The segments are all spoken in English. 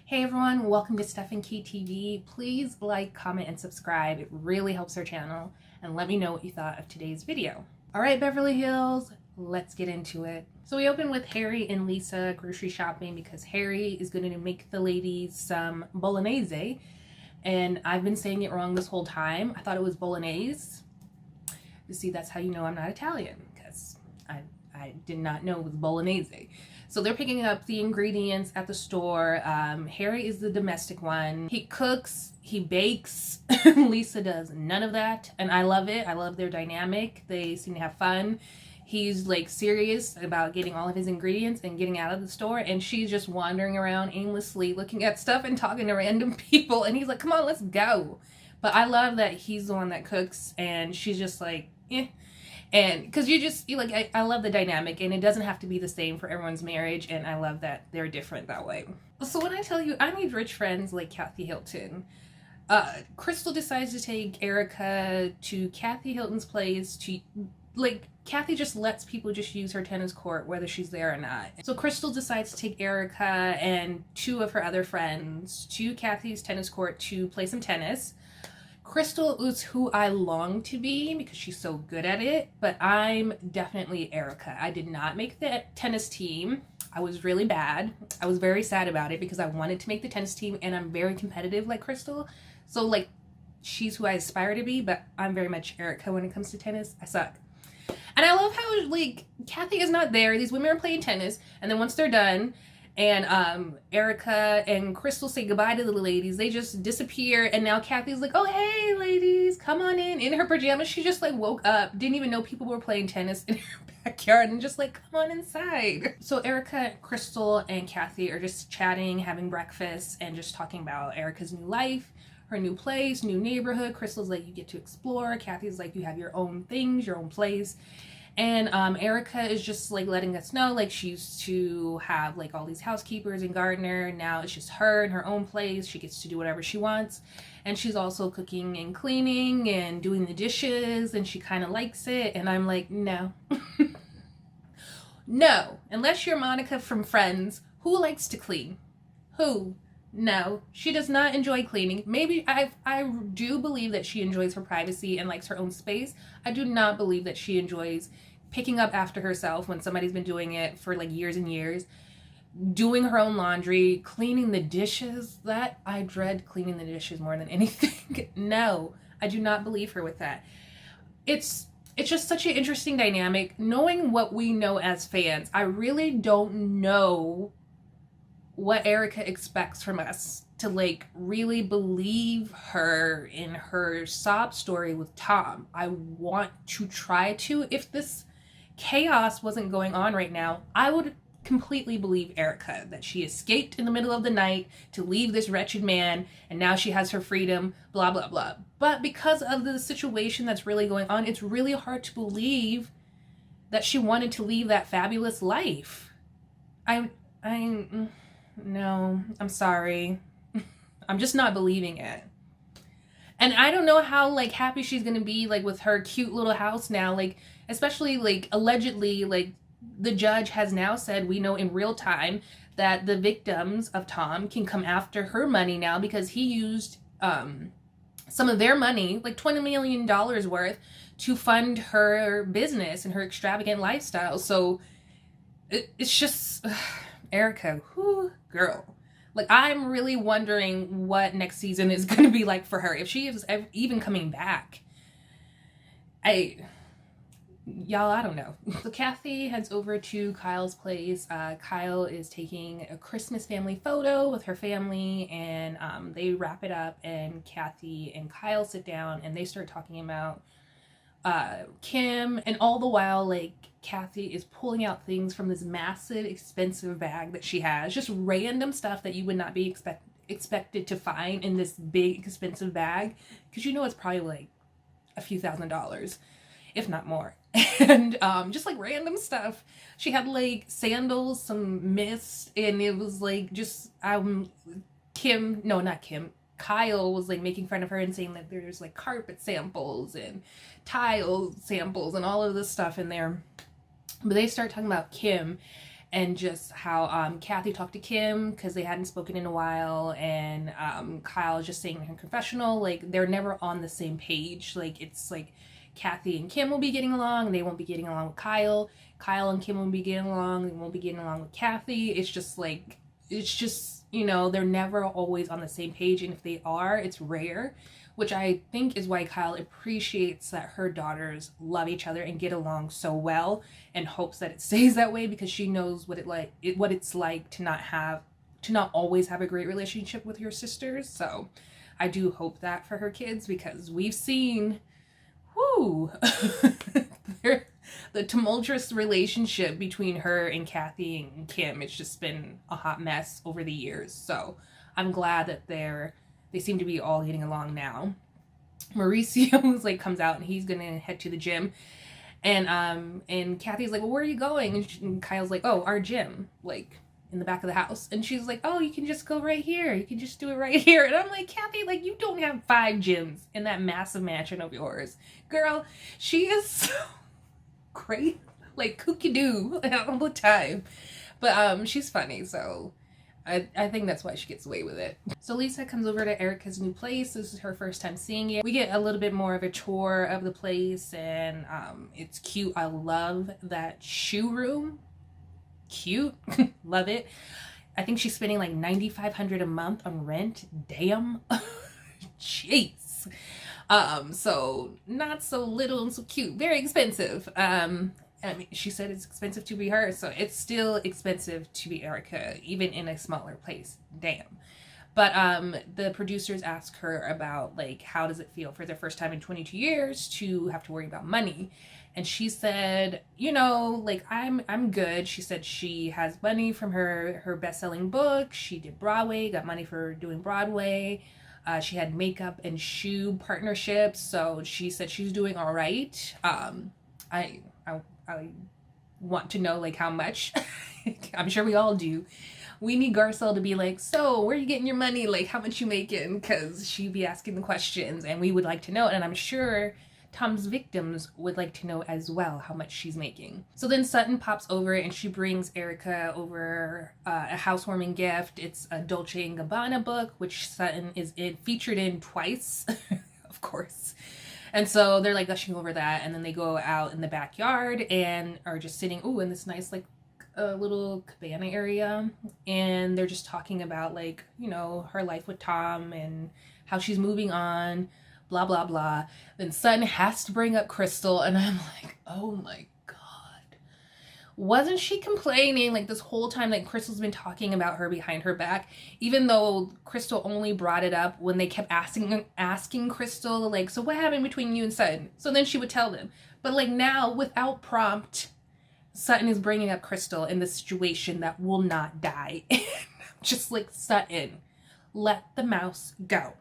Hey everyone, welcome to Steph and Key TV. Please like, comment, and subscribe. It really helps our channel. And let me know what you thought of today's video. All right, Beverly Hills, let's get into it. So we open with Harry and Lisa grocery shopping because Harry is going to make the ladies some bolognese. And I've been saying it wrong this whole time. I thought it was bolognese. You see, that's how you know I'm not Italian, because I did not know it was bolognese. So they're picking up the ingredients at the store. Harry is the domestic one. He cooks, he bakes. Lisa does none of that. And I love it. I love their dynamic. They seem to have fun. He's like serious about getting all of his ingredients and getting out of the store. And she's just wandering around aimlessly looking at stuff and talking to random people. And he's like, come on, let's go. But I love that he's the one that cooks and she's just like, eh. And because I love the dynamic, and it doesn't have to be the same for everyone's marriage, and I love that they're different that way. So when I tell you I need rich friends like Kathy Hilton, Crystal decides to take Erica to Kathy Hilton's place Kathy just lets people just use her tennis court whether she's there or not. So Crystal decides to take Erica and two of her other friends to Kathy's tennis court to play some tennis. Crystal is who I long to be because she's so good at it, but I'm definitely Erica. I did not make the tennis team. I was really bad. I was very sad about it because I wanted to make the tennis team and I'm very competitive like Crystal. So she's who I aspire to be, but I'm very much Erica when it comes to tennis. I suck. And I love how Kathy is not there. These women are playing tennis, and then once they're done, and Erica and Crystal say goodbye to the ladies, they just disappear, and now Kathy's like, oh hey ladies, come on in her pajamas. She just woke up, didn't even know people were playing tennis in her backyard, and just come on inside. So Erica, Crystal, and Kathy are just chatting, having breakfast, and just talking about Erica's new life, her new place, new neighborhood. Crystal's like, you get to explore. Kathy's like, you have your own things, your own place. And Erica is just letting us know she used to have all these housekeepers and gardener. Now it's just her in her own place. She gets to do whatever she wants. And she's also cooking and cleaning and doing the dishes, and she kind of likes it. And I'm like, no. No, unless you're Monica from Friends, who likes to clean? Who? No, she does not enjoy cleaning. Maybe I do believe that she enjoys her privacy and likes her own space. I do not believe that she enjoys picking up after herself when somebody's been doing it for years and years, doing her own laundry, cleaning the dishes. That I dread cleaning the dishes more than anything. No, I do not believe her with that. It's just such an interesting dynamic. Knowing what we know as fans, I really don't know what Erica expects from us to really believe her in her sob story with Tom. I want to try to. If this chaos wasn't going on right now, I would completely believe Erica, that she escaped in the middle of the night to leave this wretched man, and now she has her freedom, blah, blah, blah. But because of the situation that's really going on, it's really hard to believe that she wanted to leave that fabulous life. No, I'm sorry. I'm just not believing it. And I don't know how happy she's gonna be with her cute little house now, especially allegedly the judge has now said, we know in real time, that the victims of Tom can come after her money now because he used some of their money, $20 million worth, to fund her business and her extravagant lifestyle. So it's just Erica, whoo, girl. I'm really wondering what next season is going to be like for her, if she is even coming back. Y'all, I don't know. So Kathy heads over to Kyle's place. Kyle is taking a Christmas family photo with her family, and they wrap it up, and Kathy and Kyle sit down and they start talking about Kim, and all the while Kathy is pulling out things from this massive expensive bag that she has, just random stuff that you would not be expected to find in this big expensive bag, because it's probably a few $1,000s, if not more. And just random stuff. She had sandals, some mist, and it was Kyle was making fun of her and saying that there's carpet samples and tile samples and all of this stuff in there. But they start talking about Kim, and just how Kathy talked to Kim because they hadn't spoken in a while, and Kyle just saying in her confessional, like, they're never on the same page. Like, it's like Kathy and Kim will be getting along, they won't be getting along with Kyle. Kyle and Kim won't be getting along, they won't be getting along with Kathy. It's just like, it's just, you know, they're never always on the same page, and if they are, it's rare, which I think is why Kyle appreciates that her daughters love each other and get along so well, and hopes that it stays that way, because she knows what it's like to not always have a great relationship with your sisters. So I do hope that for her kids, because we've seen, whoo, the tumultuous relationship between her and Kathy and Kim. It's just been a hot mess over the years. So I'm glad that they seem to be all getting along now. Mauricio's like comes out and he's gonna head to the gym, and Kathy's like, well, where are you going? And Kyle's like, oh, our gym, like in the back of the house. And she's like, oh, you can just go right here, you can just do it right here. And I'm like, Kathy, like, you don't have 5 gyms in that massive mansion of yours, girl. She is so great, like kooky-doo all the time, but she's funny, so I think that's why she gets away with it. So Lisa comes over to Erica's new place. This is her first time seeing it. We get a little bit more of a tour of the place, and it's cute. I love that shoe room. Cute. Love it. I think she's spending like $9,500 a month on rent. Damn. Jeez. So not so little and so cute. Very expensive. I mean, she said it's expensive to be her, so it's still expensive to be Erica, even in a smaller place. Damn. But the producers ask her about, like, how does it feel for the first time in 22 years to have to worry about money? And she said, you know, like, I'm good. She said she has money from her best-selling book. She did Broadway, got money for doing Broadway. She had makeup and shoe partnerships, so she said she's doing all right. I want to know, like, how much. I'm sure we all do. We need Garcelle to be like, so where are you getting your money? Like, how much you making? Because she'd be asking the questions, and we would like to know. And I'm sure Tom's victims would like to know as well how much she's making. So then Sutton pops over, and she brings Erica over a housewarming gift. It's a Dolce & Gabbana book, which Sutton is featured in twice, of course. And so they're like gushing over that, and then they go out in the backyard and are just sitting, in this nice, like, little cabana area, and they're just talking about, like, you know, her life with Tom and how she's moving on, blah, blah, blah. Then Sutton has to bring up Crystal, and I'm like, oh my God. Wasn't she complaining, like, this whole time that Crystal's been talking about her behind her back, even though Crystal only brought it up when they kept asking Crystal, like, so what happened between you and Sutton? So then she would tell them. But, like, now, without prompt, Sutton is bringing up Crystal in the situation that will not die. Just like, Sutton, let the mouse go.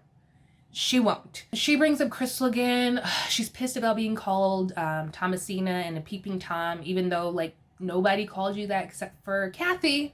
She won't. She brings up Crystal again. She's pissed about being called Thomasina and a peeping Tom, even though, like, nobody called you that except for Kathy,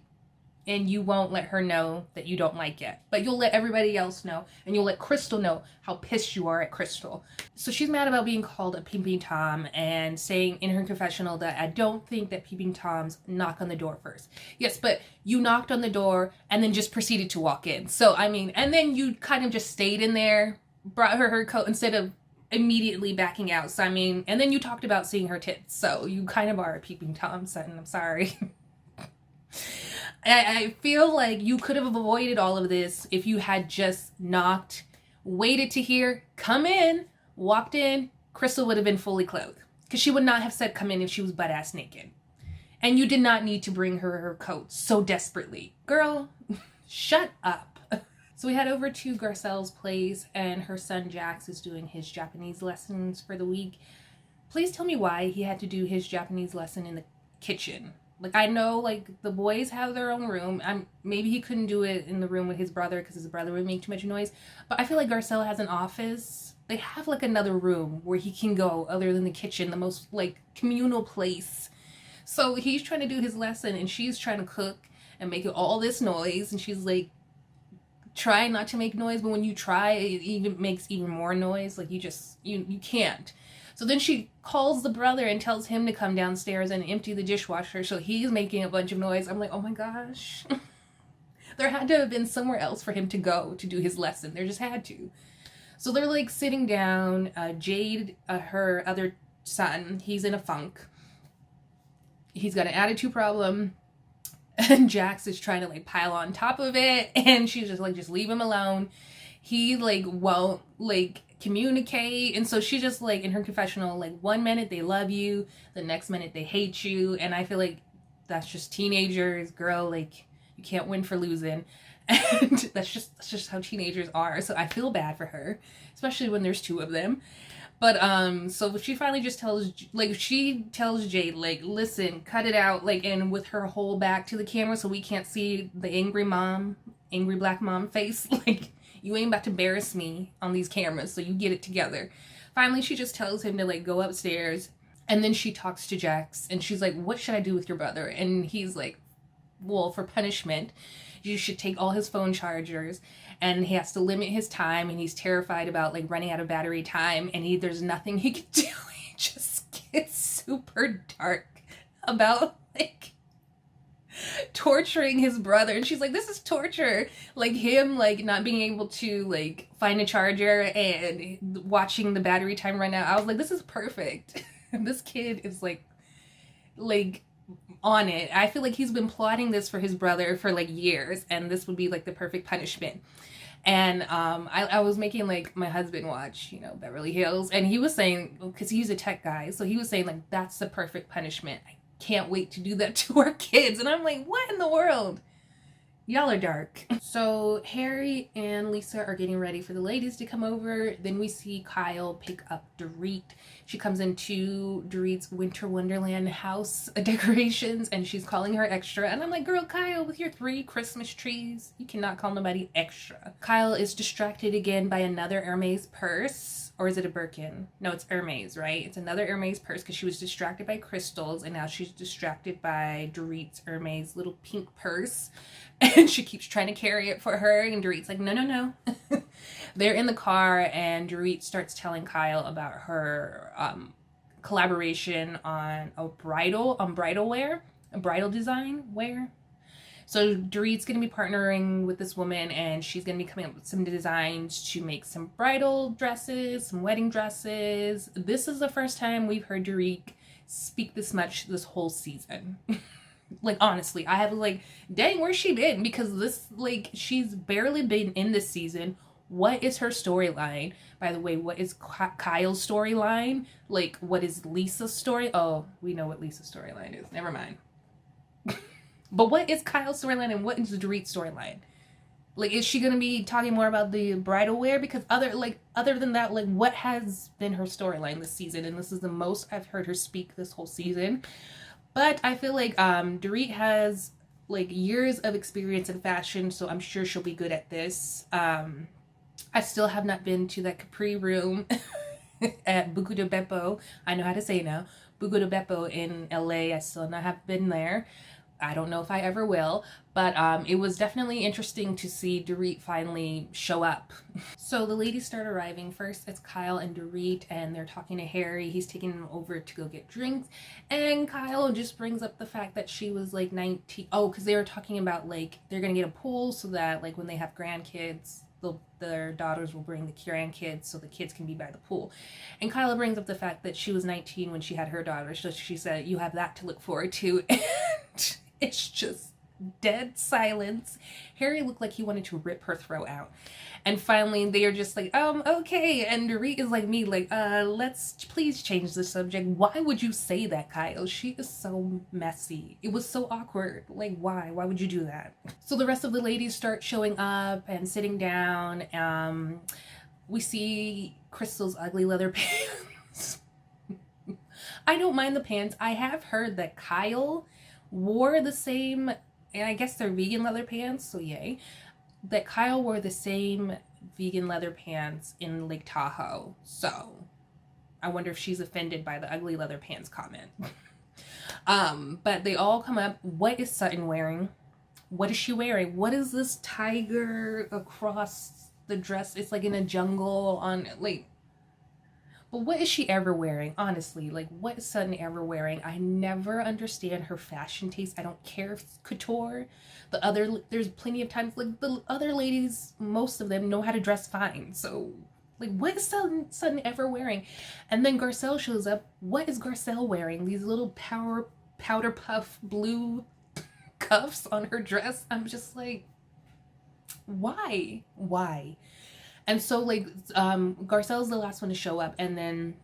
and you won't let her know that you don't like it. But you'll let everybody else know, and you'll let Crystal know how pissed you are at Crystal. So she's mad about being called a peeping Tom, and saying in her confessional that I don't think that peeping Toms knock on the door first. Yes, but you knocked on the door and then just proceeded to walk in. So, I mean, and then you kind of just stayed in there, brought her coat instead of immediately backing out. So, I mean, and then you talked about seeing her tits. So you kind of are a peeping Tom, Sutton. I'm sorry. I feel like you could have avoided all of this if you had just knocked, waited to hear, come in, walked in. Crystal would have been fully clothed, because she would not have said come in if she was butt-ass naked. And you did not need to bring her coat so desperately. Girl, shut up. So we head over to Garcelle's place, and her son Jax is doing his Japanese lessons for the week. Please tell me why he had to do his Japanese lesson in the kitchen. Like, I know, like, the boys have their own room. Maybe he couldn't do it in the room with his brother because his brother would make too much noise. But I feel like Garcelle has an office. They have, like, another room where he can go other than the kitchen, the most, like, communal place. So he's trying to do his lesson, and she's trying to cook and make all this noise. And she's like, try not to make noise, but when you try, it even makes even more noise. Like, you can't. So then she calls the brother and tells him to come downstairs and empty the dishwasher. So he's making a bunch of noise. I'm like, oh my gosh. There had to have been somewhere else for him to go to do his lesson. There just had to. So they're like sitting down. Jade, her other son, he's in a funk. He's got an attitude problem. And Jax is trying to like pile on top of it. And she's just like, just leave him alone. He like won't like communicate. And so she's just like in her confessional, like one minute they love you, the next minute they hate you. And I feel like that's just teenagers, girl, like you can't win for losing. And that's just how teenagers are. So I feel bad for her, especially when there's two of them. But so she finally just tells, like, she tells Jade, like, listen, cut it out, like, and with her whole back to the camera so we can't see the angry black mom face. Like, you ain't about to embarrass me on these cameras, so you get it together. Finally, she just tells him to, like, go upstairs. And then she talks to Jax, and she's like, what should I do with your brother? And he's like, well, for punishment, you should take all his phone chargers, and he has to limit his time, and he's terrified about, like, running out of battery time, and there's nothing he can do. He just gets super dark about, like, torturing his brother. And she's like, this is torture. Like, him, like, not being able to, like, find a charger and watching the battery time run out. I was like, this is perfect. This kid is, like, on it. I feel like he's been plotting this for his brother for like years, and this would be like the perfect punishment. And I was making like my husband watch, you know, Beverly Hills, and he was saying, because he's a tech guy, so he was saying like, that's the perfect punishment. I can't wait to do that to our kids. And I'm like, what in the world? Y'all are dark. So Harry and Lisa are getting ready for the ladies to come over. Then we see Kyle pick up Dorit. She comes into Dorit's Winter Wonderland house decorations, and she's calling her extra. And I'm like, girl, Kyle, with your 3 Christmas trees, you cannot call nobody extra. Kyle is distracted again by another Hermes purse. Or is it a Birkin? No, it's Hermes, right? It's another Hermes purse because she was distracted by crystals, and now she's distracted by Dorit's Hermes little pink purse. And she keeps trying to carry it for her, and Dorit's like, no, no, no. They're in the car, and Dorit starts telling Kyle about her collaboration on bridal wear, a bridal design wear. So Dorit's going to be partnering with this woman, and she's going to be coming up with some designs to make some bridal dresses, some wedding dresses. This is the first time we've heard Dorit speak this much this whole season. Like, honestly, I have like, dang, where's she been? Because this, like, she's barely been in this season. What is her storyline? By the way, what is Kyle's storyline? Like, what is Lisa's story? Oh, we know what Lisa's storyline is. Never mind. But what is Kyle's storyline, and what is Dorit's storyline? Like, is she going to be talking more about the bridal wear? Because other than that, like, what has been her storyline this season? And this is the most I've heard her speak this whole season. But I feel like Dorit has like years of experience in fashion, so I'm sure she'll be good at this. I still have not been to that Capri room at Buco de Beppo. I know how to say it now. Buco de Beppo in LA. I still not have been there. I don't know if I ever will, but it was definitely interesting to see Dorit finally show up. So the ladies start arriving. First, it's Kyle and Dorit, and they're talking to Harry. He's taking them over to go get drinks, and Kyle just brings up the fact that she was like 19. Oh, because they were talking about like they're gonna get a pool so that like when they have grandkids, their daughters will bring the grandkids so the kids can be by the pool. And Kyla brings up the fact that she was 19 when she had her daughter, so she said, you have that to look forward to. And it's just dead silence. Harry looked like he wanted to rip her throat out. And finally they are just like, okay. And Dorit is like me, like, let's please change the subject. Why would you say that, Kyle? She is so messy. It was so awkward. Like, why would you do that? So the rest of the ladies start showing up and sitting down. We see Crystal's ugly leather pants. I don't mind the pants. I have heard that Kyle wore the same, and I guess they're vegan leather pants, so yay, that Kyle wore the same vegan leather pants in Lake Tahoe. So I wonder if she's offended by the ugly leather pants comment. But they all come up. What is Sutton wearing? What is she wearing? What is this tiger across the dress? It's like in a jungle on, like, But what is she ever wearing? Honestly, like, what is Sutton ever wearing? I never understand her fashion taste. I don't care if it's couture. There's plenty of times, like, the other ladies, most of them know how to dress fine. So, like, what is Sutton ever wearing? And then Garcelle shows up. What is Garcelle wearing? These little powder puff blue cuffs on her dress. I'm just like, why? And so, like, Garcelle's the last one to show up, and then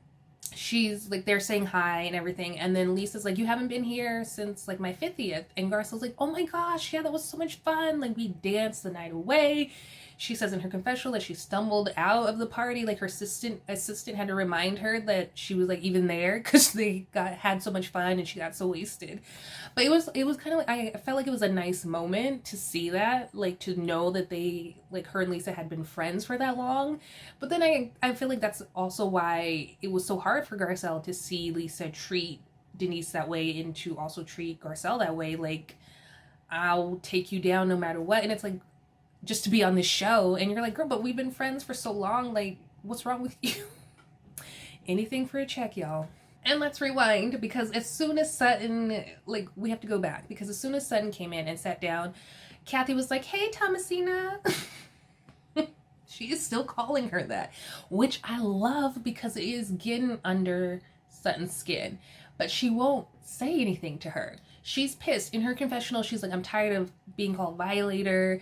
she's like, they're saying hi and everything, and then Lisa's like, you haven't been here since like my 50th, and Garcelle's like, oh my gosh, yeah, that was so much fun, like we danced the night away. She says in her confessional that she stumbled out of the party, like her assistant had to remind her that she was like even there because they had so much fun and she got so wasted. But it was kind of like, I felt like it was a nice moment to see that, like to know that they, like, her and Lisa had been friends for that long. But then I feel like that's also why it was so hard for Garcelle to see Lisa treat Denise that way and to also treat Garcelle that way, like, I'll take you down no matter what. And it's like, just to be on this show, and you're like, girl, but we've been friends for so long, like, what's wrong with you? Anything for a check, y'all. And let's rewind, because as soon as Sutton, like, we have to go back, because as soon as Sutton came in and sat down, Kathy was like, hey, Thomasina. She is still calling her that, which I love, because it is getting under Sutton's skin. But she won't say anything to her. She's pissed. In her confessional, she's like, I'm tired of being called violator,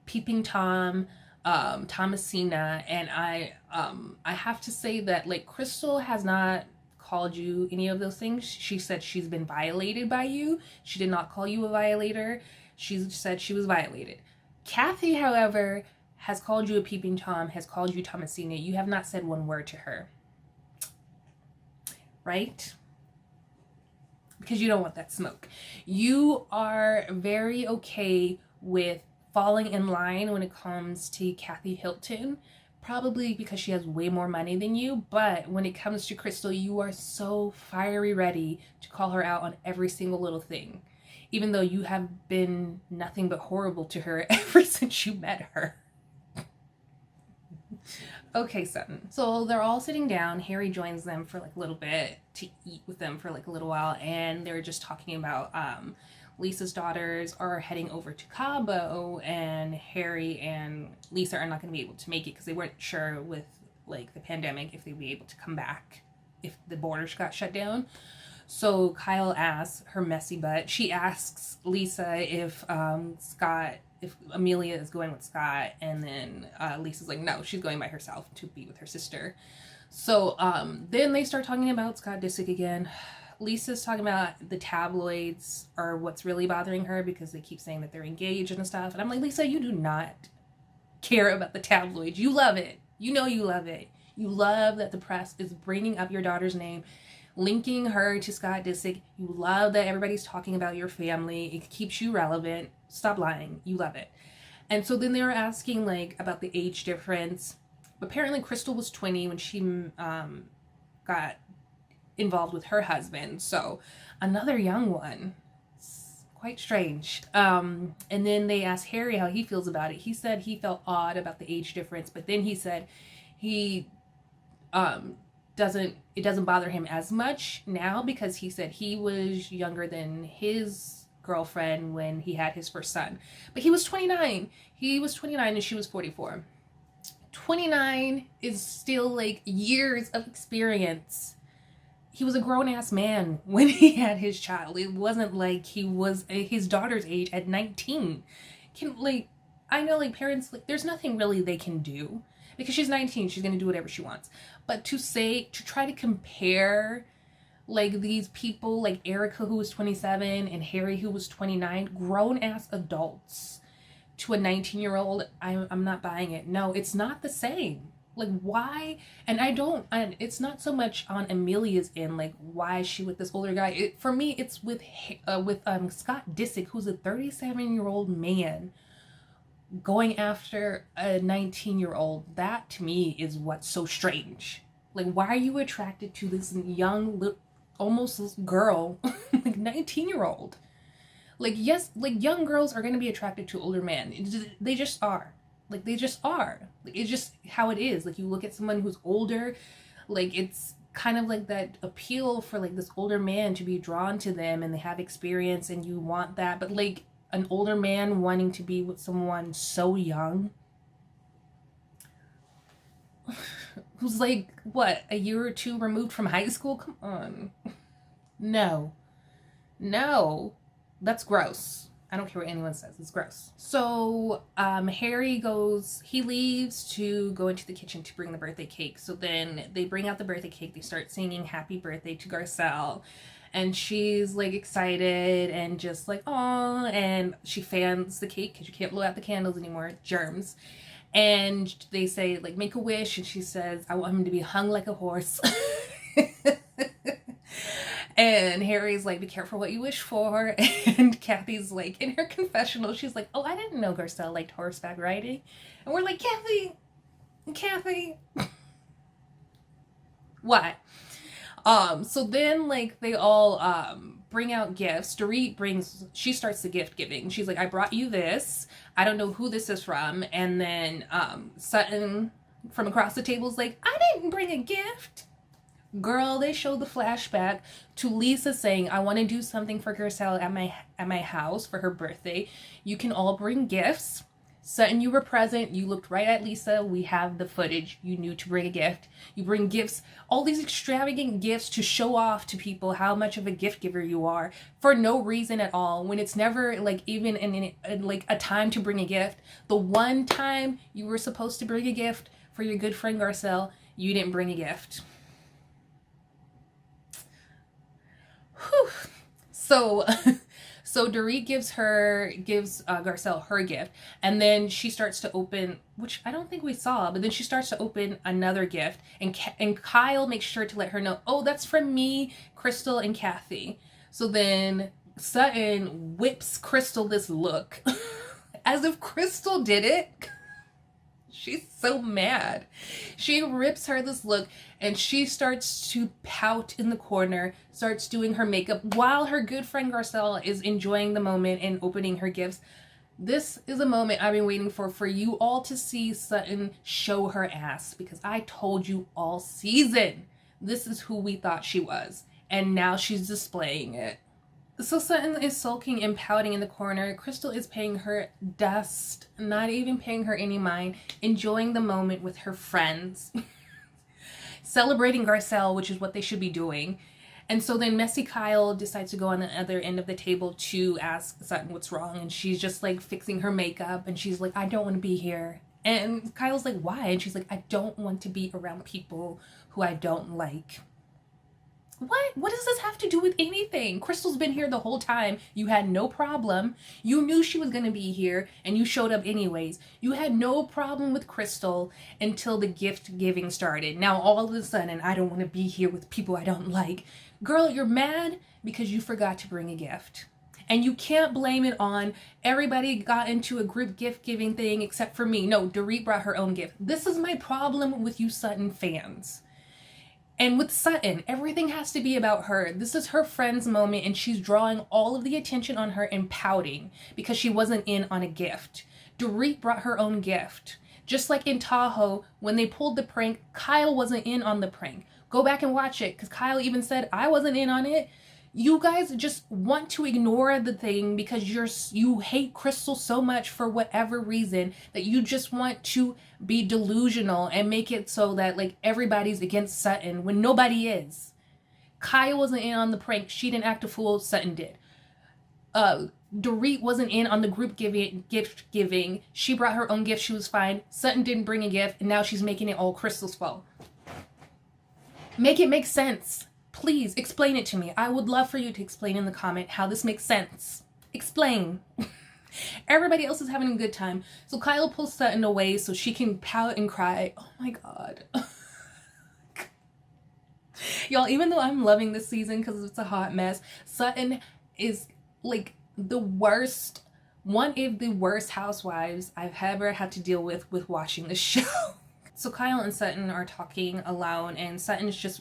peeping Tom, Thomasina, and I have to say that, like, Crystal has not called you any of those things. She said she's been violated by you. She did not call you a violator. She said she was violated. Kathy, however, has called you a peeping Tom, has called you Thomasina. You have not said one word to her. Right? Because you don't want that smoke. You are very okay with falling in line when it comes to Kathy Hilton, probably because she has way more money than you. But when it comes to Crystal, you are so fiery ready to call her out on every single little thing, even though you have been nothing but horrible to her ever since you met her. Okay, Sutton. So they're all sitting down. Harry joins them for like a little bit to eat with them for like a little while, and they're just talking about Lisa's daughters are heading over to Cabo, and Harry and Lisa are not going to be able to make it because they weren't sure with like the pandemic if they'd be able to come back if the borders got shut down. So Kyle asks her messy butt. She asks Lisa if Amelia is going with Scott, and then Lisa's like, no, she's going by herself to be with her sister. So then they start talking about Scott Disick again. Lisa's talking about the tabloids are what's really bothering her because they keep saying that they're engaged and stuff. And I'm like, Lisa, you do not care about the tabloids. You love it. You know you love it. You love that the press is bringing up your daughter's name, linking her to Scott Disick. You love that everybody's talking about your family. It keeps you relevant. Stop lying. You love it. And so then they were asking like about the age difference. Apparently Crystal was 20 when she got involved with her husband. So another young one. It's quite strange. And then they asked Harry how he feels about it. He said he felt odd about the age difference, but then he said he it doesn't bother him as much now because he said he was younger than his girlfriend when he had his first son. But he was 29. He was 29 and she was 44. 29 is still like years of experience. He was a grown-ass man when he had his child. It wasn't like he was his daughter's age at 19. I know, like, parents, like, there's nothing really they can do. Because she's 19, she's going to do whatever she wants. But to try to compare, like, these people, like Erica, who was 27, and Harry, who was 29, grown-ass adults, to a 19-year-old, I'm not buying it. No, it's not the same. Like, why? And it's not so much on Amelia's end, like, why is she with this older guy? For me, it's with Scott Disick, who's a 37-year-old man going after a 19-year-old. That, to me, is what's so strange. Like, why are you attracted to this young, almost girl, like, 19-year-old? Like, yes, like, young girls are going to be attracted to older men. They just are. Like, they just are. Like, it's just how it is. Like, you look at someone who's older, Like, it's kind of like that appeal for like this older man to be drawn to them, and they have experience and you want that. But like an older man wanting to be with someone so young who's like, what, a year or two removed from high school? Come on. No. No. That's gross. I don't care what anyone says. It's gross. So Harry he leaves to go into the kitchen to bring the birthday cake. So then they bring out the birthday cake. They start singing happy birthday to Garcelle. And she's like excited and just like, oh, and she fans the cake because you can't blow out the candles anymore. Germs. And they say, like, make a wish. And she says, I want him to be hung like a horse. And Harry's like, be careful what you wish for. And Kathy's like, in her confessional, she's like, oh, I didn't know Garcelle liked horseback riding. And we're like, Kathy. What? So then, like, they all bring out gifts. Dorit she starts the gift giving. She's like, I brought you this. I don't know who this is from. And then Sutton from across the table is like, I didn't bring a gift. Girl, they show the flashback to Lisa saying, I want to do something for Garcelle at my house for her birthday. You can all bring gifts. Sutton, you were present. You looked right at Lisa. We have the footage. You knew to bring a gift. You bring gifts, all these extravagant gifts to show off to people how much of a gift giver you are for no reason at all, when it's never like even in like a time to bring a gift. The one time you were supposed to bring a gift for your good friend Garcelle, you didn't bring a gift. Whew. So Dorit gives Garcelle her gift, and then she starts to open, which I don't think we saw, but then she starts to open another gift, and Kyle makes sure to let her know, oh, that's from me, Crystal, and Kathy. So then Sutton whips Crystal this look, as if Crystal did it. She's so mad. She rips her this look, and she starts to pout in the corner, starts doing her makeup while her good friend Garcelle is enjoying the moment and opening her gifts. This is a moment I've been waiting for you all to see Sutton show her ass, because I told you all season this is who we thought she was, and now she's displaying it. So Sutton is sulking and pouting in the corner. Crystal is paying her dust, not even paying her any mind, enjoying the moment with her friends, celebrating Garcelle, which is what they should be doing. And so then Messy Kyle decides to go on the other end of the table to ask Sutton what's wrong. And she's just like fixing her makeup, and she's like, I don't want to be here. And Kyle's like, why? And she's like, I don't want to be around people who I don't like. What does this have to do with anything? Crystal's been here the whole time. You had no problem. You knew she was going to be here, and you showed up anyways. You had no problem with Crystal until the gift giving started. Now all of a sudden, I don't want to be here with people I don't like. Girl, you're mad because you forgot to bring a gift. And you can't blame it on everybody got into a group gift giving thing except for me. No, Dorit brought her own gift. This is my problem with you Sutton fans. And with Sutton, everything has to be about her. This is her friend's moment, and she's drawing all of the attention on her and pouting because she wasn't in on a gift. Dorit brought her own gift. Just like in Tahoe, when they pulled the prank, Kyle wasn't in on the prank. Go back and watch it, because Kyle even said, I wasn't in on it. You guys just want to ignore the thing because you hate Crystal so much for whatever reason that you just want to be delusional and make it so that like everybody's against Sutton when nobody is. Kyle wasn't in on the prank. She didn't act a fool. Sutton did. Dorit wasn't in on the group gift giving. She brought her own gift. She was fine. Sutton didn't bring a gift, and now she's making it all Crystal's fault. Make it make sense. Please explain it to me. I would love for you to explain in the comment how this makes sense. Explain. Everybody else is having a good time. So Kyle pulls Sutton away so she can pout and cry. Oh my God. Y'all, even though I'm loving this season because it's a hot mess, Sutton is like the worst, one of the worst housewives I've ever had to deal with watching the show. So Kyle and Sutton are talking alone, and Sutton's just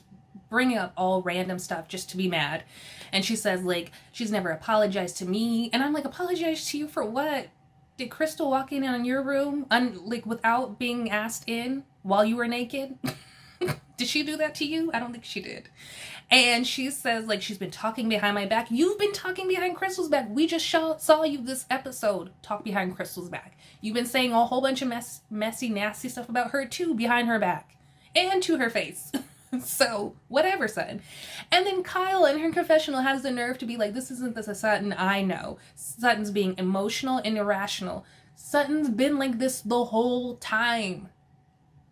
bringing up all random stuff just to be mad. And she says, like, she's never apologized to me. And I'm like, apologize to you for what? Did Crystal walk in on your room like without being asked in while you were naked? Did she do that to you? I don't think she did. And she says, like, she's been talking behind my back. You've been talking behind Crystal's back. We just saw you this episode talk behind Crystal's back. You've been saying a whole bunch of messy, nasty stuff about her too behind her back and to her face. So, whatever, Sutton. And then Kyle in her confessional has the nerve to be like, this isn't the Sutton I know. Sutton's being emotional and irrational. Sutton's been like this the whole time.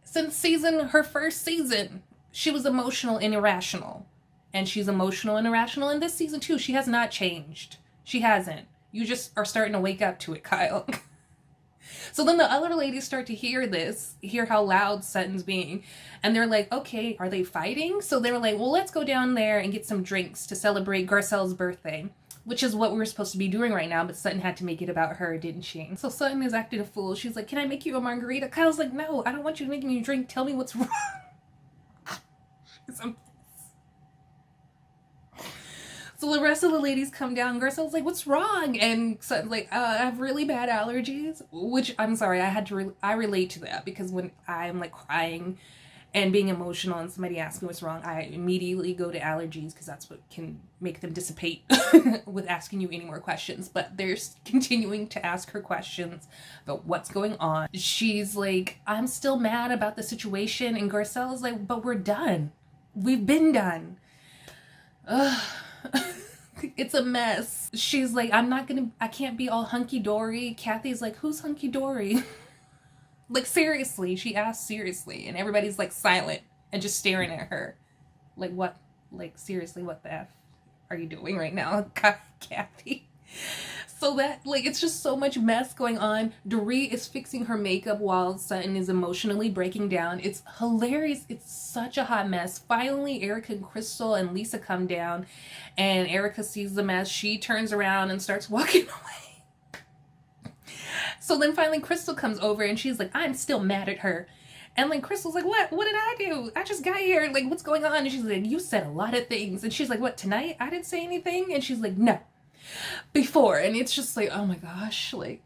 Since her first season, she was emotional and irrational. And she's emotional and irrational in this season too. She has not changed. She hasn't. You just are starting to wake up to it, Kyle. So then the other ladies start to hear how loud Sutton's being. And they're like, okay, are they fighting? So they're like, well, let's go down there and get some drinks to celebrate Garcelle's birthday, which is what we were supposed to be doing right now. But Sutton had to make it about her, didn't she? So Sutton is acting a fool. She's like, can I make you a margarita? Kyle's like, no, I don't want you to make me a drink. Tell me what's wrong. So the rest of the ladies come down. Garcelle's like, what's wrong? And Sutton's like, I have really bad allergies. Which, I'm sorry, I relate to that. Because when I'm like crying and being emotional and somebody asks me what's wrong, I immediately go to allergies. Because that's what can make them dissipate with asking you any more questions. But they're continuing to ask her questions about what's going on. She's like, I'm still mad about the situation. And Garcelle's like, but we're done. We've been done. Ugh. It's a mess. She's like, I can't be all hunky-dory. Kathy's like, who's hunky-dory? Like, seriously. She asked seriously. And everybody's like silent and just staring at her. Like, what? Like, seriously, what the F are you doing right now, Kathy? So that, like, it's just so much mess going on. Dorit is fixing her makeup while Sutton is emotionally breaking down. It's hilarious. It's such a hot mess. Finally, Erica and Crystal and Lisa come down, and Erica sees the mess. She turns around and starts walking away. So then finally Crystal comes over, and she's like, I'm still mad at her. And like Crystal's like, what? What did I do? I just got here. Like, what's going on? And she's like, you said a lot of things. And she's like, what, tonight? I didn't say anything? And she's like, no. Before. And it's just like, oh my gosh, like,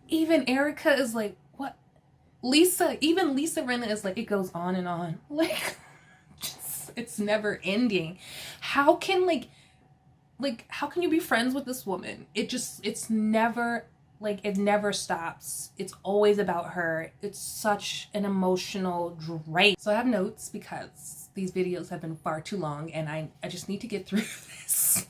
even Erica is like, what? Even Lisa Rinna is like, it goes on and on. Like, it's never ending. How can how can you be friends with this woman? It's never, like, it never stops. It's always about her. It's such an emotional drain. So I have notes because these videos have been far too long and I just need to get through this.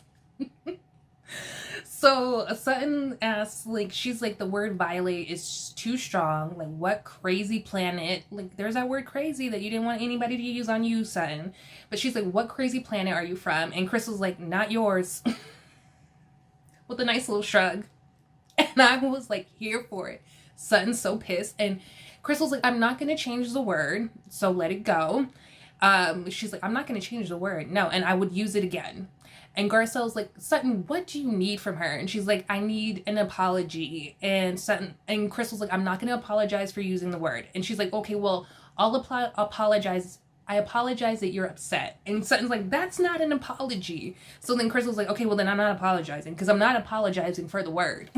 So Sutton asks, like, she's like, the word violate is too strong. Like, what crazy planet? Like, there's that word crazy that you didn't want anybody to use on you, Sutton. But she's like, what crazy planet are you from? And Crystal's like, not yours. With a nice little shrug. And I was like, here for it. Sutton's so pissed. And Crystal's like, I'm not going to change the word, so let it go. She's like, I'm not going to change the word. No, and I would use it again. And Garcelle's like, Sutton, what do you need from her? And she's like, I need an apology. And Crystal's like, I'm not going to apologize for using the word. And she's like, okay, well, I'll apologize. I apologize that you're upset. And Sutton's like, that's not an apology. So then Crystal's like, okay, well, then I'm not apologizing because I'm not apologizing for the word.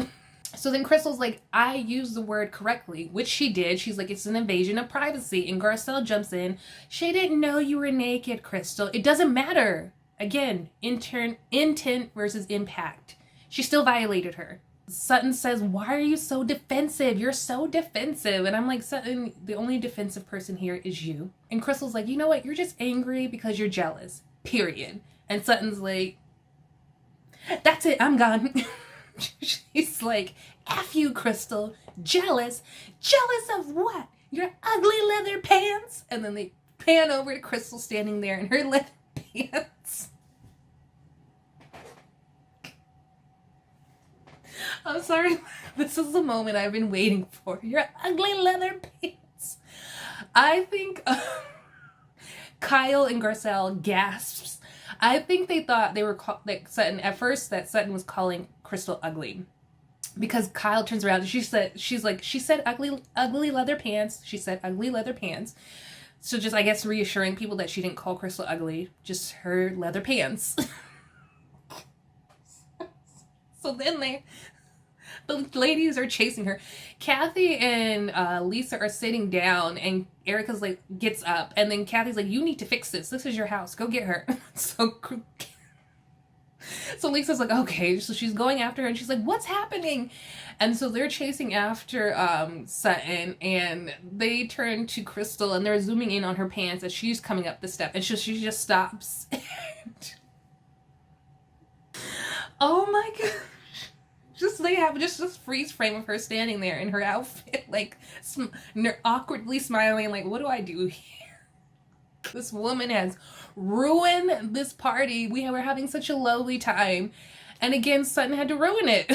So then Crystal's like, I used the word correctly, which she did. She's like, it's an invasion of privacy. And Garcelle jumps in. She didn't know you were naked, Crystal. It doesn't matter. Again, intent versus impact. She still violated her. Sutton says, why are you so defensive? You're so defensive. And I'm like, Sutton, the only defensive person here is you. And Crystal's like, you know what? You're just angry because you're jealous. Period. And Sutton's like, that's it. I'm gone. She's like, F you, Crystal. Jealous? Jealous of what? Your ugly leather pants? And then they pan over to Crystal standing there in her leather pants. I'm sorry. This is the moment I've been waiting for. Your ugly leather pants. I think Kyle and Garcelle gasps. I think they thought they were like Sutton at first, that Sutton was calling Crystal ugly, because Kyle turns around and she said ugly leather pants. She said ugly leather pants. So just, I guess, reassuring people that she didn't call Crystal ugly, just her leather pants. So then The ladies are chasing her. Kathy and Lisa are sitting down, and Erica's like gets up, and then Kathy's like, "You need to fix this. This is your house. Go get her." So Lisa's like, okay. So she's going after her, and she's like, "What's happening?" And so they're chasing after Sutton, and they turn to Crystal, and they're zooming in on her pants as she's coming up the step, and she just stops. Oh my god. They have just this freeze frame of her standing there in her outfit, like awkwardly smiling, like, what do I do here? This woman has ruined this party. We were having such a lovely time, and again, Sutton had to ruin it.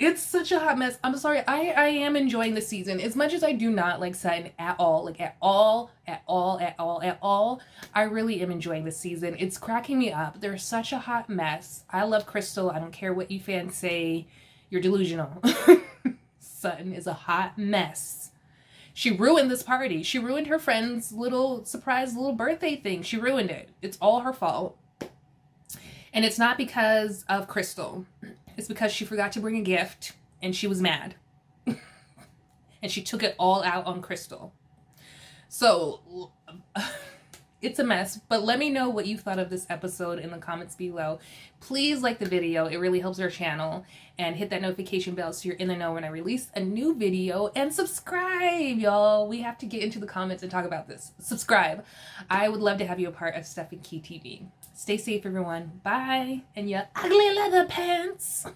It's such a hot mess. I'm sorry. I am enjoying the season as much as I do not like Sutton at all. Like at all. I really am enjoying the season. It's cracking me up. They're such a hot mess. I love Crystal. I don't care what you fans say. You're delusional. Sutton is a hot mess. She ruined this party. She ruined her friend's little surprise little birthday thing. She ruined it. It's all her fault. And it's not because of Crystal. It's because she forgot to bring a gift, and she was mad. And she took it all out on Crystal. So, it's a mess. But let me know what you thought of this episode in the comments below. Please like the video. It really helps our channel. And hit that notification bell so you're in the know when I release a new video. And subscribe, y'all. We have to get into the comments and talk about this. Subscribe. I would love to have you a part of Steph and Key TV. Stay safe, everyone. Bye. And your ugly leather pants.